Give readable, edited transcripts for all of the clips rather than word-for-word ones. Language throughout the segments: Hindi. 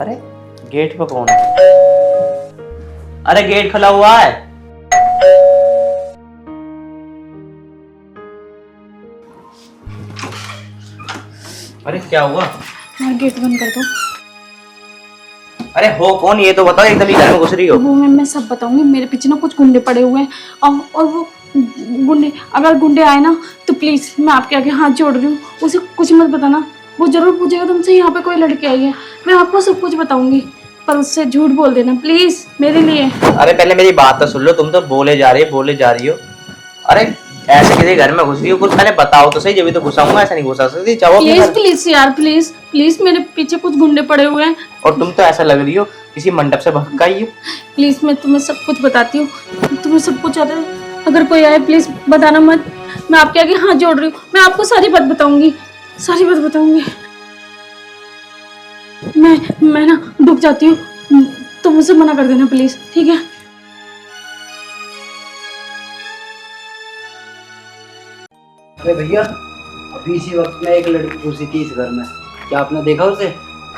अरे गेट पे कौन है? अरे गेट खुला हुआ है। अरे क्या हुआ? गेट बंद कर दो। अरे हो कौन ये तो बताओ, एकदम ही घर में घुस रही हो। वो मैं सब बताऊंगी। मेरे पीछे ना कुछ गुंडे पड़े हुए हैं और वो गुंडे, अगर गुंडे आए ना तो प्लीज मैं आपके आगे हाथ जोड़ रही हूँ, उसे कुछ मत बताना। वो जरूर पूछेगा तुमसे यहाँ पे कोई लड़की आई है, मैं आपको सब कुछ बताऊंगी, पर उससे झूठ बोल देना प्लीज मेरे लिए। अरे पहले मेरी बात तो सुन लो, तुम तो बोले जा रही हो। अरे ऐसे किसी घर में घुस रही हो, कुछ पहले बताओ तो सही, जब भी तो घुसाऊंगा, ऐसा नहीं घुसा सकती। चाहो प्लीज यार, प्लीज मेरे पीछे कुछ गुंडे पड़े हुए हैं। और तुम तो ऐसा लग रही हो किसी मंडप से भटक आई हो। प्लीज मैं तुम्हें सब कुछ बताती हूँ, तुम्हें सब कुछ आता है। अगर कोई आए प्लीज बताना मत, मैं आपके आगे हाथ जोड़ रही हूँ, मैं आपको सारी बात बताऊंगी, सारी बात बताऊंगी। मैं ना डूब जाती हूँ, तुम मुझसे मना कर देना प्लीज, ठीक है? अरे भैया, अभी इसी वक्त में एक लड़की घुसी थी इस घर में, क्या आपने देखा उसे?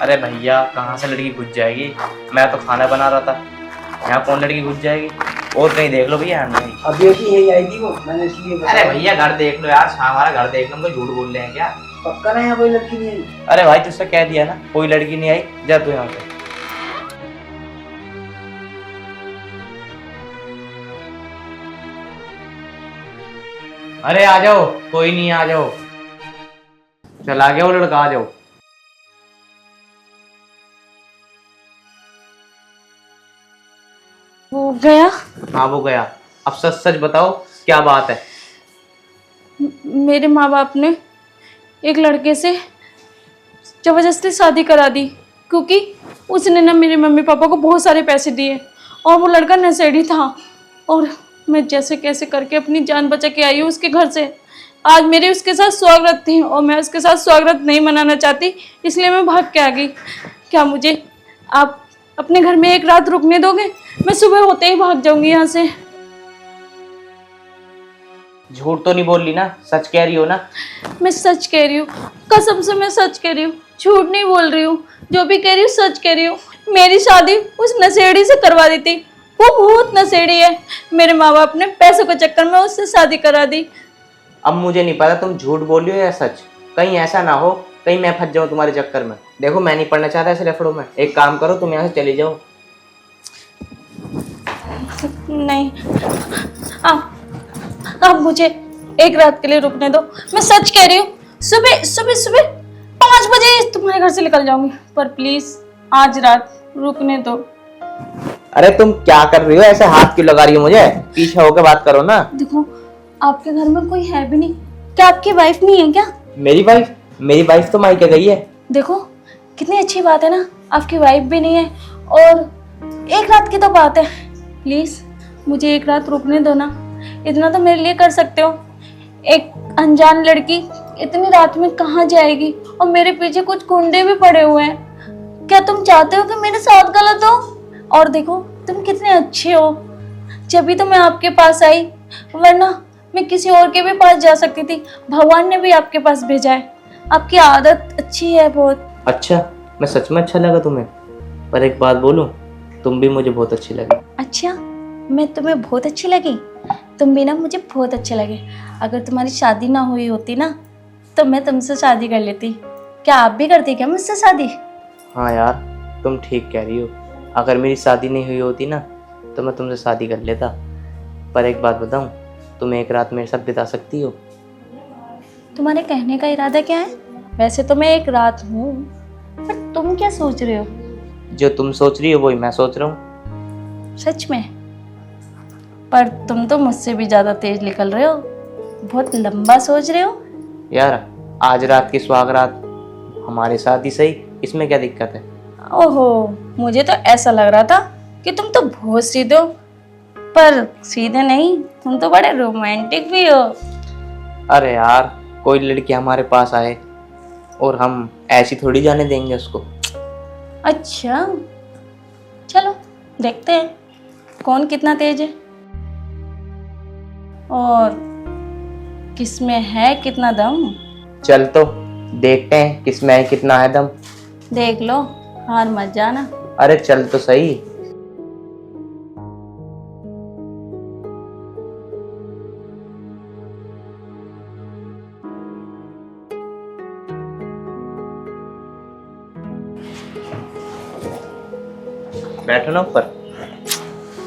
अरे भैया कहाँ से लड़की घुस जाएगी, मैं तो खाना बना रहा था, यहाँ कौन लड़की घुस जाएगी? और कहीं देख लो भैया। नहीं अभी अभी यही आई थी वो, मैंने इसलिए बताया। अरे भैया घर देख लो यार, हमारा घर देख लो, हमको झूठ बोल रहे हैं क्या? पक्का ना यहाँ कोई लड़की नहीं आई? अरे भाई तुझसे कह दिया ना कोई लड़की नहीं आई, जा तू यहाँ से। अरे आ जाओ, कोई नहीं, आ जाओ, चला गया वो लड़का, आ जाओ। वो गया? हाँ वो गया। अब सच सच बताओ क्या बात है? मेरे माँ बाप ने एक लड़के से जबरदस्ती शादी करा दी, क्योंकि उसने ना मेरे मम्मी पापा को बहुत सारे पैसे दिए और वो लड़का नशेड़ी था, और मैं जैसे कैसे करके अपनी जान बचा के आई हूँ उसके घर से। आज मेरे उसके साथ स्वागत थी और मैं उसके साथ स्वागत नहीं मनाना चाहती, इसलिए मैं भाग के आ गई। क्या मुझे आप अपने घर में एक रात रुकने दोगे? मैं सुबह होते ही भाग जाऊंगी यहाँ से। झूठ तो नहीं बोल ली ना, सच कह रही हो ना? मैं सच कह रही हूँ, कसम से मैं सच कह रही हूँ, झूठ नहीं बोल रही हूँ। जो भी कह रही हूँ सच कह रही हूँ। मेरी शादी उस नशेड़ी से करवा दी थी, वो बहुत नशेड़ी है। मेरे माँ बाप ने पैसों के चक्कर में उससे शादी करा दी। अब मुझे नहीं पता तुम झूठ बोल रही हो या सच, कहीं ऐसा ना हो कहीं मैं फंस जाऊं तुम्हारे चक्कर में। देखो मैं नहीं पढ़ना चाहता ऐसे लफड़ों में, एक काम करो तुम यहाँ से चली जाओ। नहीं, आप मुझे एक रात के लिए रुकने दो, मैं सच कह रही हूँ। सुबह सुबह सुबह 5 बजे तुम्हारे घर से निकल जाऊंगी, पर प्लीज आज रात रुकने दो। अरे तुम क्या कर रही हो, ऐसे हाथ क्यों लगा रही हो मुझे? पीछे होकर बात करो ना। देखो आपके घर में कोई है भी नहीं, क्या आपकी वाइफ नहीं है क्या? मेरी वाइफ तो मायके गई है। देखो कितनी अच्छी बात है ना, आपकी वाइफ भी नहीं है और एक रात की तो बात है। प्लीज मुझे एक रात रुकने दो ना, इतना तो मेरे लिए कर सकते हो। एक अनजान लड़की इतनी रात में कहाँ जाएगी, और मेरे पीछे कुछ गुंडे भी पड़े हुए हैं। क्या तुम चाहते हो कि मेरे साथ गलत हो? और देखो तुम कितने अच्छे हो, जब भी तो मैं आपके पास आई, वरना मैं किसी और के भी पास जा सकती थी। भगवान ने भी आपके पास भेजा है, आपकी आदत अच्छी है बहुत। अच्छा, मैं सच में अच्छा लगा तुम्हें? पर एक बात बोलूं, तुम भी मुझे बहुत अच्छी लगी। अच्छा, मैं तुम्हें बहुत अच्छी लगी? तुम भी ना मुझे बहुत अच्छे लगे। अगर तुम्हारी शादी ना हुई होती ना तो मैं तुमसे शादी कर लेती। क्या आप भी करती क्या मुझसे शादी? हाँ यार तुम ठीक कह रही हो, अगर मेरी शादी नहीं हुई होती ना तो मैं तुमसे शादी कर लेता। पर एक बात बताऊं, तुम एक रात मेरे साथ बिता सकती हो? तुम्हारे कहने का इरादा क्या है? वैसे तो मैं एक रात हूँ, पर तुम क्या सोच रहे हो? जो तुम सोच रही हो वही मैं सोच रहा हूँ। सच में? पर तुम तो मुझसे भी ज्यादा तेज निकल रहे हो, बहुत लंबा सोच रहे हो। यार आज रात की सुहाग रात हमारे साथ ही सही, इसमें क्या दिक्कत है? ओहो, मुझे तो ऐसा लग रहा था कि तुम तो बहुत सीधे हो, पर सीधे नहीं, तुम तो बड़े रोमांटिक भी हो। अरे यार कोई लड़की हमारे पास आए और हम ऐसी थोड़ी जाने देंगे उसको। अच्छा चलो देखते हैं कौन कितना तेज है और किसमें है कितना दम। चल तो देखते हैं किसमें है कितना है दम। देख लो, हार मत जाना। अरे चल तो सही। बैठो ना ऊपर।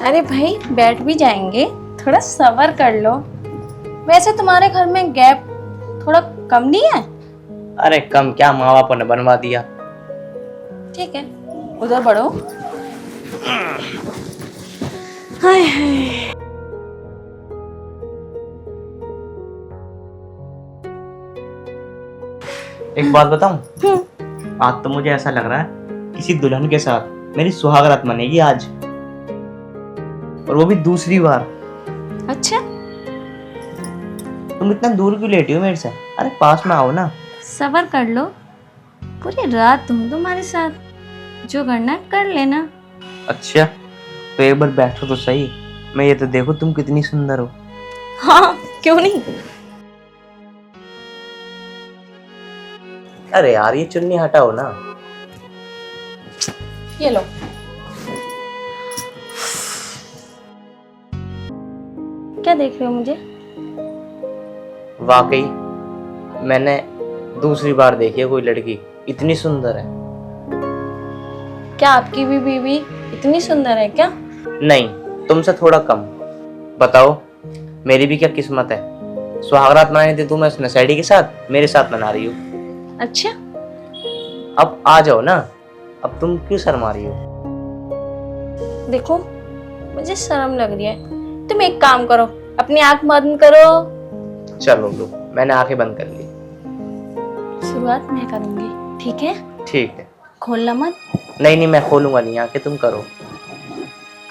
अरे भाई बैठ भी जाएंगे, थोड़ा सब्र कर लो। वैसे तुम्हारे घर में गैप थोड़ा कम नहीं है? अरे कम क्या, माँ बाप ने बनवा दिया। ठीक है, उधर बढ़ो। हाय हाय। एक बात बताऊं, आज तो मुझे ऐसा लग रहा है किसी दुल्हन के साथ मेरी सुहागरात मनेगी आज, और वो भी दूसरी बार। अच्छा, तुम इतना दूर क्यों लेटी हो मेरे से? अरे पास में आओ ना। सब्र कर लो, पूरी रात तुम तुम्हारे साथ, जो करना है कर लेना। अच्छा तो एक बार बैठो तो सही, मैं ये तो देखो तुम कितनी सुंदर हो। हाँ क्यों नहीं। अरे यार ये चुन्नी हटाओ ना। ये लो। क्या देख रहे हो मुझे? वाकई मैंने दूसरी बार देखी है कोई लड़की इतनी सुंदर है। क्या आपकी भी बीवी इतनी सुंदर है क्या? नहीं, तुमसे थोड़ा कम। बताओ मेरी भी क्या किस्मत है, सुहागरात मनानी थी तुम्हें नशेड़ी के साथ, मेरे साथ मना रही हो। अच्छा, अब आ जाओ ना, अब तुम क्यों शर्मा रही हो? देखो मुझे शर्म लग रही है। तुम एक काम करो, अपनी आंख बंद करो। चलो लो, मैंने आंखें बंद कर ली। शुरुआत मैं करूंगी, ठीक है? ठीक है। खोलना मत। नहीं नहीं, मैं खोलूंगा नहीं, आंखें तुम करो।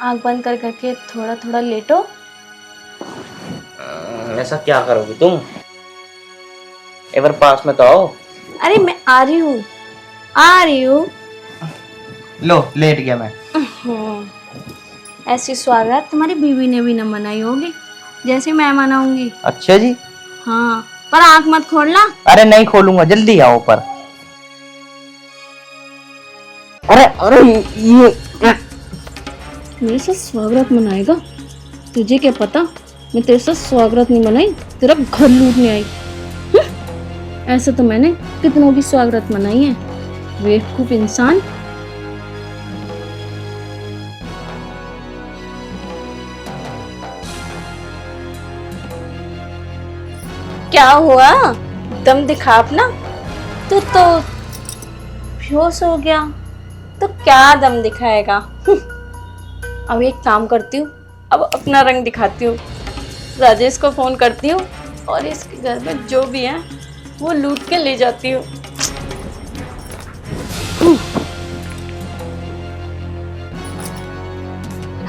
आंख बंद कर करके थोड़ा थोड़ा लेटो। ऐसा क्या करोगी तुम? एक बार पास में तो आओ। अरे मैं आ रही हूँ, आ रही हूँ। लो लेट गया मैं। ऐसी स्वागत तुम्हारी बीवी ने भी न मनाई होगी जैसे मैं मनाऊंगी। अच्छा जी। हाँ, पर आंख मत खोलना। अरे नहीं खोलूंगा, जल्दी आओ ऊपर। अरे अरे ये मेरे साथ स्वागत मनाएगा? तुझे क्या पता, मैं तेरे साथ स्वागत नहीं मनाई, तेरा घर लूटने आई। ऐसे तो मैंने कितनों की स्वागत मनाई है, बेवकूफ इंसान। क्या हुआ? दम दिखा अपना। तू तो बेहोश हो गया, तो क्या दम दिखाएगा? अब एक काम करती हूँ, अब अपना रंग दिखाती हूँ। राजेश को फोन करती हूँ और इसके घर में जो भी है वो लूट के ले जाती हूँ।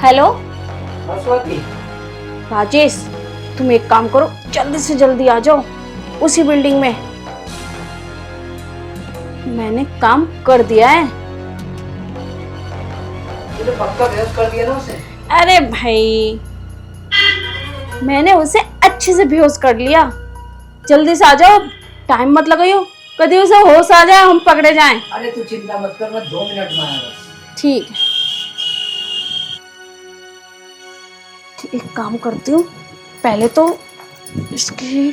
हेलो राजेश, तुम एक काम करो, जल्दी से जल्दी आ जाओ उसी बिल्डिंग में। मैंने काम कर दिया है। तूने पक्का बेहोश कर दिया ना उसे? अरे भाई, मैंने उसे अच्छे से बेहोश कर लिया। जल्दी से आ जाओ, टाइम मत लगाइयो, कभी उसे होश आ जाए हम पकड़े जाएं। अरे तू चिंता मत कर, मैं 2 मिनट में आया बस। ठीक है, एक काम करती हूँ, पहले तो इसकी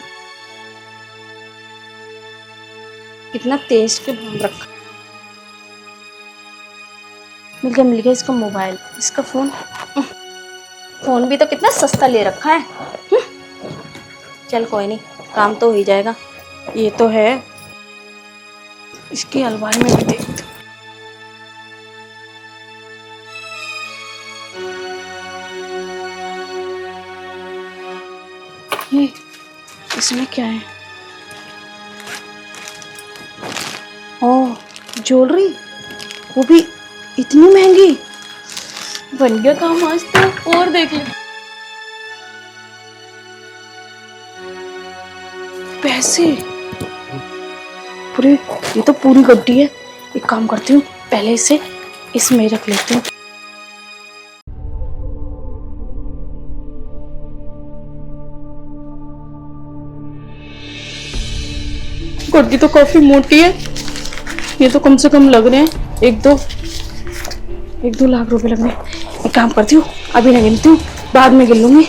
कितना तेज के बम रखा। मिल गया इसका मोबाइल, इसका फोन भी तो कितना सस्ता ले रखा है। चल कोई नहीं, काम तो हो ही जाएगा। ये तो है, इसकी अलमारी में भी देखते। ये इसमें क्या है? ओह, ज्वेलरी, वो भी इतनी महंगी। बन गया काम आज तो, और देख ले। पैसे पूरे, ये तो पूरी गड्डी है। एक काम करती हूँ, पहले इसे इसमें रख लेती हूँ। गड्डी तो काफी मोटी है, ये तो कम से कम लग रहे हैं एक दो लाख रुपए लगने। एक काम करती हूँ, अभी नहीं गिनती हूँ, बाद में गिन लूंगी।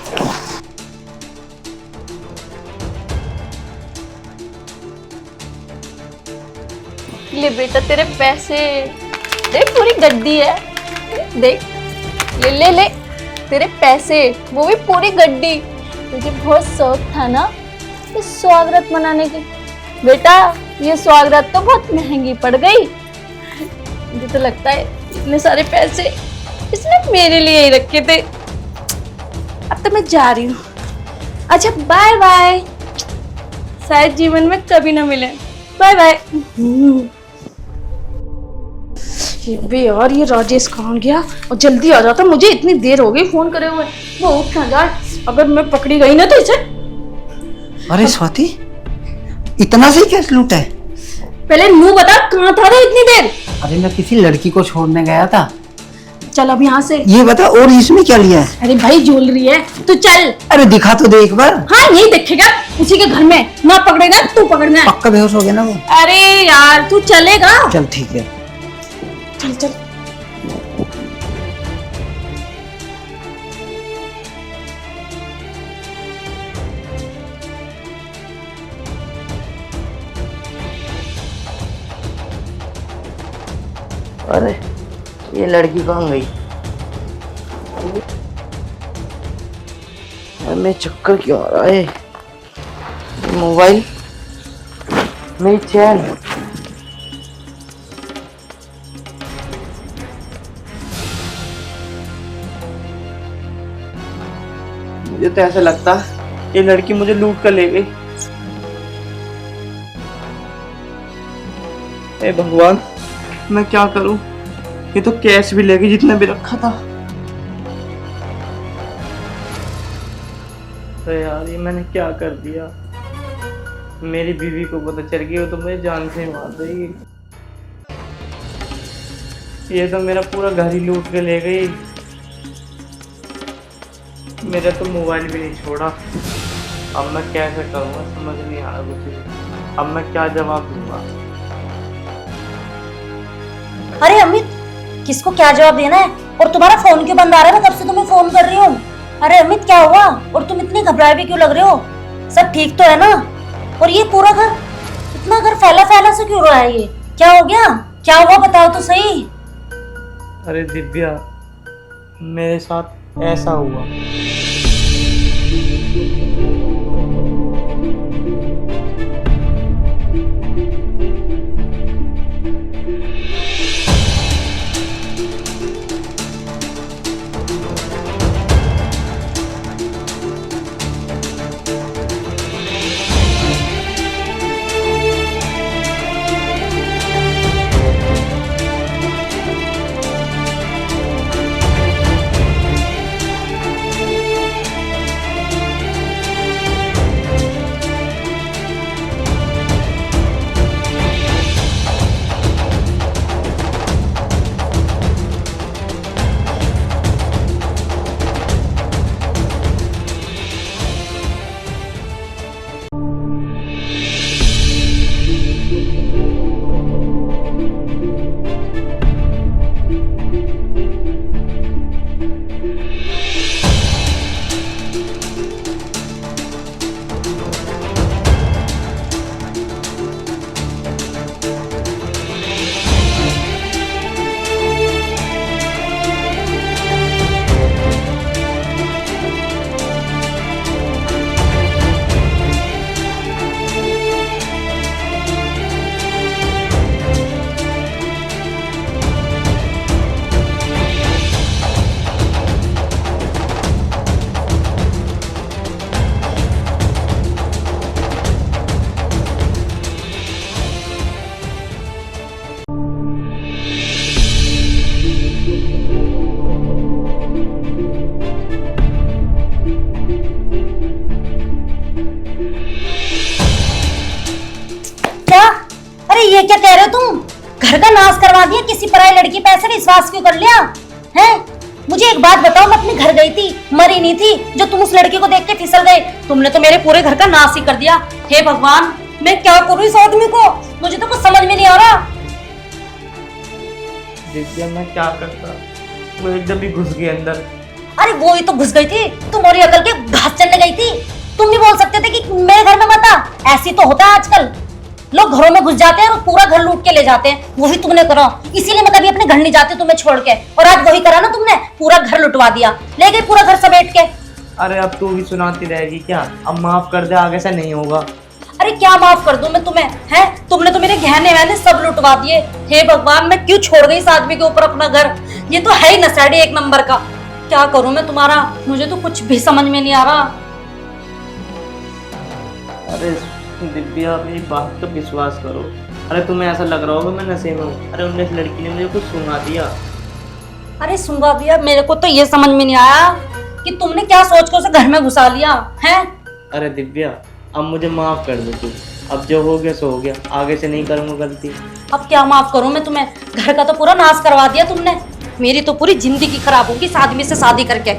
ले बेटा तेरे पैसे, देख पूरी गड्डी है, देख ले ले ले तेरे पैसे, वो भी पूरी गड्डी। तुझे बहुत शौक था ना इस स्वागत मनाने की। बेटा ये स्वागत तो बहुत महंगी पड़ गई। मुझे तो लगता है इतने सारे पैसे इसने मेरे लिए ही रखे थे। अब तो मैं जा रही हूँ। अच्छा बाय बाय, शायद जीवन में कभी ना मिले। Bye bye. यार ये राजेश कहाँ गया? और जल्दी आ जाता, मुझे इतनी देर हो गई फोन करे हुए। वो उठ ना जाए, अगर मैं पकड़ी गई ना तो इसे। अरे स्वाति, इतना से कैसे लूटा है? पहले मुंह बता, कहाँ था रे इतनी देर? अरे मैं किसी लड़की को छोड़ने गया था। चल अब यहाँ से। ये बता, और इसमें क्या लिया है? अरे भाई ज्वेलरी है, तू चल। अरे दिखा तो दे एक बार। हाँ नहीं दिखेगा, उसी के घर में ना पकड़ेगा तू पकड़ना है। पक्का बेहोश हो गया ना वो? अरे यार तू चलेगा? चल ठीक है। चल चल। अरे ये लड़की कहाँ गई? मैं चक्कर क्यों आ रहा है? मोबाइल, मेरी चैन, मुझे तो ऐसा लगता ये लड़की मुझे लूट कर ले गई। हे भगवान, मैं क्या करूं? ये तो कैश भी ले गई जितना भी रखा था। तो यार ये मैंने क्या कर दिया? मेरी बीवी को पता चल गई, वो तो मुझे जान से मार देगी। ये तो मेरा पूरा घर ही लूट के ले गई। मेरा तो मोबाइल भी नहीं छोड़ा। अब मैं कैसे करूँगा समझ नहीं आ रहा कुछ। अब मैं क्या जवाब दूंगा? अरे अमित, किसको क्या जवाब देना है? और तुम्हारा फोन क्यों बंद आ रहा है? मैं कब से तुम्हें फोन कर रही हूँ। अरे अमित क्या हुआ? और तुम इतने घबराए भी क्यों लग रहे हो? सब ठीक तो है ना? और ये पूरा घर, इतना घर फैला फैला से क्यों रहा है? ये क्या हो गया? क्या हुआ बताओ तो सही। अरे दिव्या, मेरे साथ ऐसा हुआ। ये क्या कह रहे हो तुम? घर का नाश करवा दिया, किसी पराई लड़की पे ऐसे विश्वास क्यों कर लिया है? मुझे एक बात बताओ, मैं अपने घर गई थी, मरी नहीं थी, जो तुम उस लड़की को देख के फिसल गए। तुमने तो मेरे पूरे घर का नाश ही कर दिया। हे भगवान, मैं क्या करूं इस आदमी को? मुझे तो कुछ समझ में नहीं आ रहा। दिव्या मैं क्या करता, वो एकदम ही घुस गए अंदर। अरे वो ही तो घुस गई थी, तुम्हारी अकल के घास चलने गई थी। तुम नहीं बोल सकते थे कि मेरे घर में मत आ? ऐसी तो होता है आजकल, लोग घरों में घुस जाते हैं और पूरा घर लूट के ले जाते हैं। वही तुमने करा, इसीलिए मैं कभी अपने घर नहीं जाती तुम्हें छोड़ के, और आज वही करा ना तुमने, पूरा घर लुटवा दिया, ले गई पूरा घर समेट के। अरे अब तू भी सुनाती रहेगी क्या? अब माफ कर दे, आगे से नहीं होगा। अरे क्या माफ कर दूं मैं तुम्हें, हैं? तुमने तो मेरे गहने वहने सब लुटवा दिए। हे भगवान, मैं क्यों छोड़ गई इस आदमी के ऊपर अपना घर? ये तो है ही नशेड़ी एक नंबर का। क्या करूं मैं तुम्हारा, मुझे तो कुछ भी समझ में नहीं आ रहा। अरे दिव्या मेरी बात तो विश्वास करो। अरे तुम्हें ऐसा लग रहा होगा मैं नशे में हूँ। अरे उन्हें लड़की ने मुझे कुछ सुना दिया। अरे सुंगा भैया, मेरे को तो ये समझ में नहीं आया कि तुमने क्या सोच के उसे घर में घुसा लिया है। अरे दिव्या अब मुझे माफ कर दे तू, अब जो हो गया सो हो गया, आगे से नहीं करूँगा गलती। अब क्या माफ करूं मैं तुम्हें, घर का तो पूरा नाश करवा दिया तुमने। मेरी तो पूरी जिंदगी खराब होगी इस आदमी से शादी करके।